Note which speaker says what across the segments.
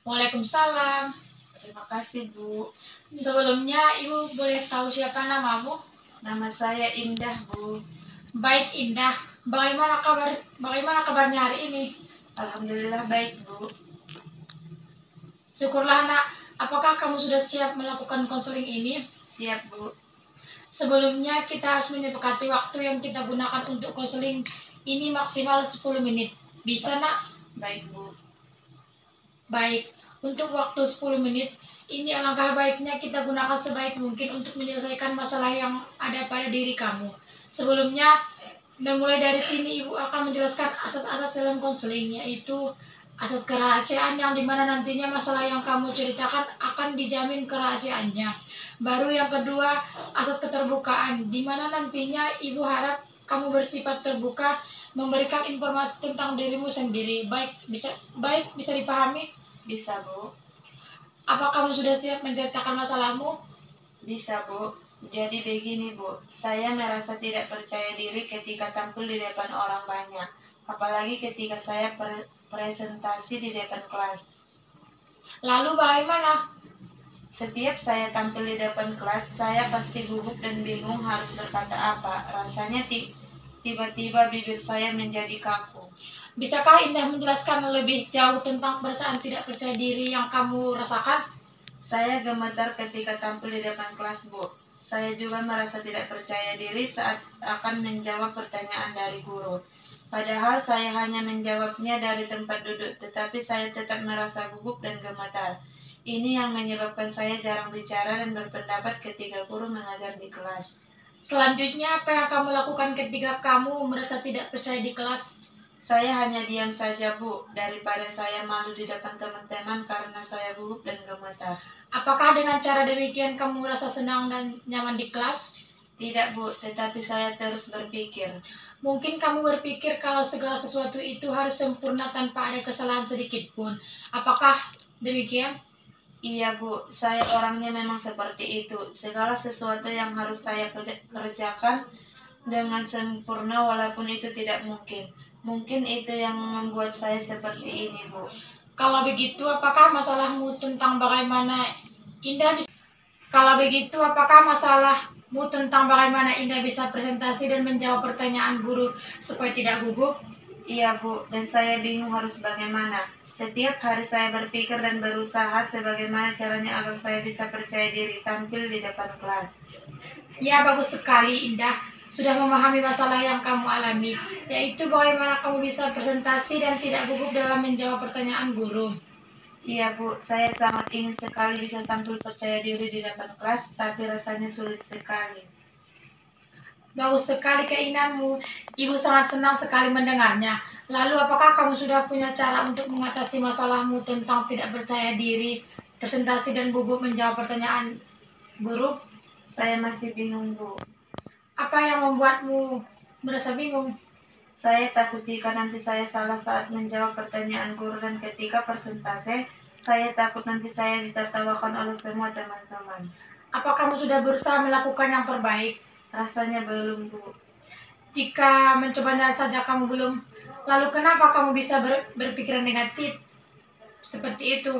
Speaker 1: Waalaikumsalam.
Speaker 2: Terima kasih, Bu.
Speaker 1: Sebelumnya, Ibu boleh tahu siapa namamu?
Speaker 2: Nama saya Indah, Bu.
Speaker 1: Baik, Indah. Bagaimana kabarnya hari ini?
Speaker 2: Alhamdulillah baik, Bu.
Speaker 1: Syukurlah, Nak. Apakah kamu sudah siap melakukan konseling ini?
Speaker 2: Siap, Bu.
Speaker 1: Sebelumnya, kita harus menyepakati waktu yang kita gunakan untuk konseling ini maksimal 10 menit. Bisa, Nak?
Speaker 2: Baik, Bu.
Speaker 1: Baik. Untuk waktu 10 menit, ini alangkah baiknya kita gunakan sebaik mungkin untuk menyelesaikan masalah yang ada pada diri kamu. Sebelumnya, mulai dari sini Ibu akan menjelaskan asas-asas dalam konseling, yaitu asas kerahasiaan yang dimana nantinya masalah yang kamu ceritakan akan dijamin kerahasiaannya. Baru yang kedua, asas keterbukaan, dimana nantinya Ibu harap kamu bersifat terbuka, memberikan informasi tentang dirimu sendiri. Baik bisa dipahami?
Speaker 2: Bisa, Bu.
Speaker 1: Apa kamu sudah siap menceritakan masalahmu?
Speaker 2: Bisa, Bu. Jadi begini, Bu. Saya merasa tidak percaya diri ketika tampil di depan orang banyak. Apalagi ketika saya presentasi di depan kelas.
Speaker 1: Lalu bagaimana?
Speaker 2: Setiap saya tampil di depan kelas, saya pasti gugup dan bingung harus berkata apa. Rasanya tiba-tiba bibir saya menjadi kaku.
Speaker 1: Bisakah Indah menjelaskan lebih jauh tentang perasaan tidak percaya diri yang kamu rasakan?
Speaker 2: Saya gemetar ketika tampil di depan kelas, Bu. Saya juga merasa tidak percaya diri saat akan menjawab pertanyaan dari guru. Padahal saya hanya menjawabnya dari tempat duduk, tetapi saya tetap merasa gugup dan gemetar. Ini yang menyebabkan saya jarang bicara dan berpendapat ketika guru mengajar di kelas.
Speaker 1: Selanjutnya, apa yang kamu lakukan ketika kamu merasa tidak percaya di kelas?
Speaker 2: Saya hanya diam saja, Bu, daripada saya malu di depan teman-teman karena saya gugup dan gemetar.
Speaker 1: Apakah dengan cara demikian kamu merasa senang dan nyaman di kelas?
Speaker 2: Tidak, Bu, tetapi saya terus berpikir.
Speaker 1: Mungkin kamu berpikir kalau segala sesuatu itu harus sempurna tanpa ada kesalahan sedikit pun. Apakah demikian?
Speaker 2: Iya, Bu, saya orangnya memang seperti itu. Segala sesuatu yang harus saya kerjakan dengan sempurna walaupun itu tidak mungkin. Mungkin itu yang membuat saya seperti ini, Bu.
Speaker 1: Kalau begitu, apakah masalahmu tentang bagaimana Indah bisa presentasi dan menjawab pertanyaan guru supaya tidak gugup?
Speaker 2: Iya, Bu, dan saya bingung harus bagaimana. Setiap hari saya berpikir dan berusaha sebagaimana caranya agar saya bisa percaya diri tampil di depan kelas.
Speaker 1: Ya, bagus sekali, Indah. Sudah memahami masalah yang kamu alami, yaitu bagaimana kamu bisa presentasi dan tidak gugup dalam menjawab pertanyaan guru.
Speaker 2: Iya, Bu, saya sangat ingin sekali bisa tampil percaya diri di depan kelas, tapi rasanya sulit sekali.
Speaker 1: Bagus sekali keinginanmu. Ibu sangat senang sekali mendengarnya. Lalu, apakah kamu sudah punya cara untuk mengatasi masalahmu tentang tidak percaya diri, presentasi, dan gugup menjawab pertanyaan guru?
Speaker 2: Saya masih bingung, Bu.
Speaker 1: Apa yang membuatmu merasa bingung?
Speaker 2: Saya takut jika nanti saya salah saat menjawab pertanyaan guru dan ketika presentasi, saya takut nanti saya ditertawakan oleh semua teman-teman.
Speaker 1: Apa kamu sudah berusaha melakukan yang terbaik?
Speaker 2: Rasanya belum, Bu.
Speaker 1: Jika mencobanya saja kamu belum, lalu kenapa kamu bisa berpikiran negatif seperti itu?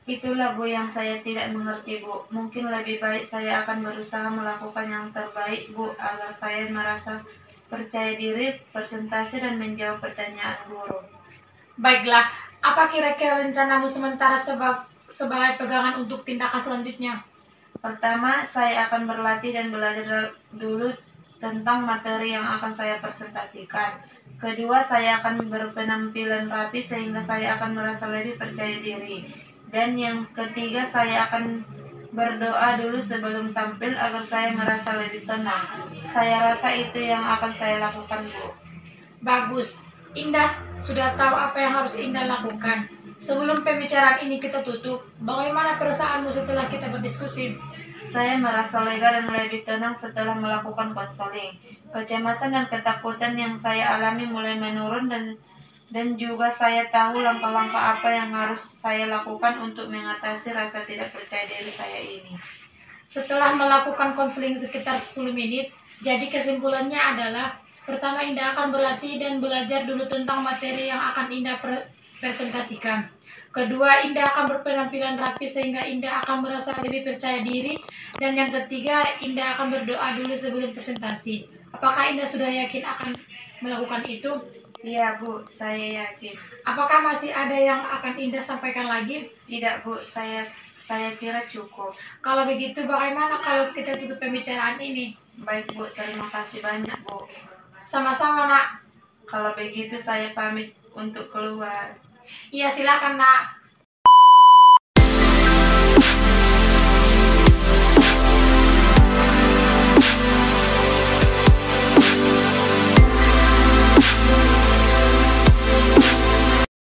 Speaker 2: Itulah, Bu, yang saya tidak mengerti, Bu. Mungkin lebih baik saya akan berusaha melakukan yang terbaik, Bu, agar saya merasa percaya diri, presentasi, dan menjawab pertanyaan guru.
Speaker 1: Baiklah, apa kira-kira rencanamu sementara sebagai pegangan untuk tindakan selanjutnya?
Speaker 2: Pertama, saya akan berlatih dan belajar dulu tentang materi yang akan saya presentasikan. Kedua, saya akan berpenampilan rapi sehingga saya akan merasa lebih percaya diri. Dan yang ketiga, saya akan berdoa dulu sebelum tampil agar saya merasa lebih tenang. Saya rasa itu yang akan saya lakukan, Bu.
Speaker 1: Bagus. Indah sudah tahu apa yang harus Indah lakukan. Sebelum pembicaraan ini kita tutup, bagaimana perasaanmu setelah kita berdiskusi?
Speaker 2: Saya merasa lega dan lebih tenang setelah melakukan konseling. Kecemasan dan ketakutan yang saya alami mulai menurun dan juga saya tahu langkah-langkah apa yang harus saya lakukan untuk mengatasi rasa tidak percaya diri saya ini.
Speaker 1: Setelah melakukan konseling sekitar 10 menit, jadi kesimpulannya adalah pertama Indah akan berlatih dan belajar dulu tentang materi yang akan Indah presentasikan. Kedua, Indah akan berpenampilan rapi sehingga Indah akan merasa lebih percaya diri. Dan yang ketiga, Indah akan berdoa dulu sebelum presentasi. Apakah Indah sudah yakin akan melakukan itu?
Speaker 2: Iya Bu, saya yakin.
Speaker 1: Apakah masih ada yang akan Indah sampaikan lagi?
Speaker 2: Tidak Bu, saya kira cukup.
Speaker 1: Kalau begitu, bagaimana kalau kita tutup pembicaraan ini?
Speaker 2: Baik Bu, terima kasih banyak Bu.
Speaker 1: Sama-sama, Nak.
Speaker 2: Kalau begitu saya pamit untuk keluar.
Speaker 1: Iya, silakan, Nak.